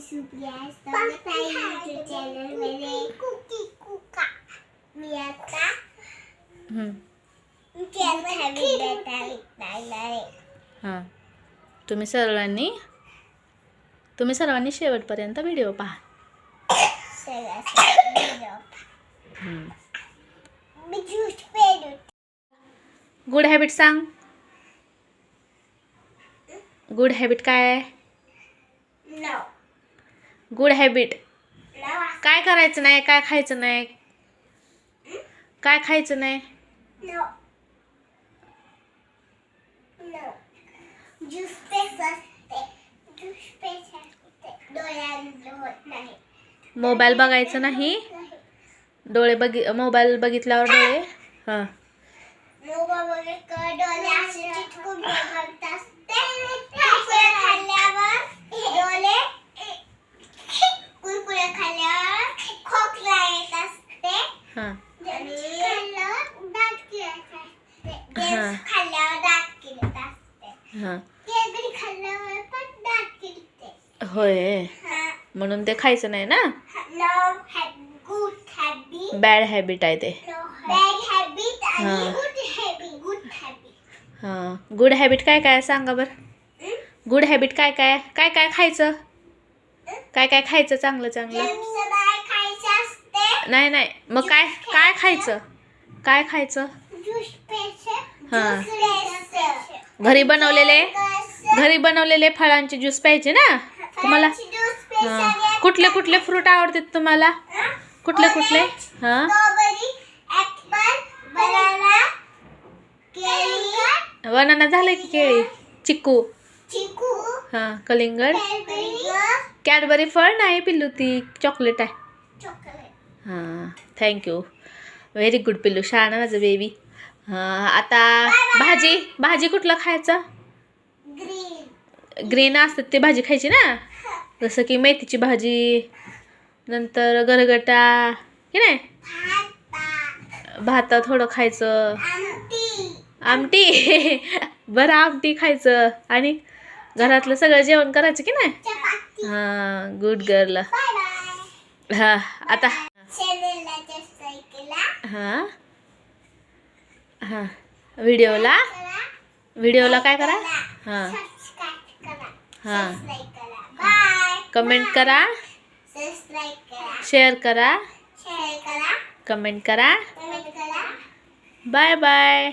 सुप्रिया स्वागत आहे YouTube channel मध्ये कुकी कुका मी आता हां तुम्ही सर्वांनी शेवटपर्यंत व्हिडिओ पहा. गुड हॅबिट सांग. गुड हॅबिट काय आहे? गुड हॅबिट काय करायचं नाही, काय खायचं नाही, काय खायचं नाही. मोबाईल बघायचं नाही. मोबाईल बघितल्यावर डोळे हां होय, म्हणून ते खायचं नाही ना. बॅड हॅबिट आहे ते. हां गुड हॅबिट काय काय सांगा बरं. गुड हॅबिट काय काय काय काय खायचं, काय काय खायचं चांगलं चांगलं. नाही नाही मग काय काय खायचं, काय खायचं. हां घरी बनवलेले फळांचे ज्यूस प्यायचे ना तुम्हाला. हां कुठले कुठले फ्रूट आवडतात तुम्हाला, कुठले कुठले. हां बनाना झालं की केळी, चिकू, हां कलिंगड. कॅडबरी फळ नाही पिल्लू, ती चॉकलेट आहे. हां थँक्यू, व्हेरी गुड पिल्लू, छान माझं बेबी. हां आता भाजी कुठलं खायचं. ग्रीन असतात ते भाजी खायची ना, जसं की मेथीची भाजी, नंतर गरगटा की नाही. भात थोडं खायचं, आमटी बरं आमटी खायचं, आणि घरातलं सगळं जेवण करायचं की नाही. हां गुड गर्ल. हां आता हां हां व्हिडिओला काय करा. हां हां कमेंट करा, शेअर करा, कमेंट करा. Bye bye.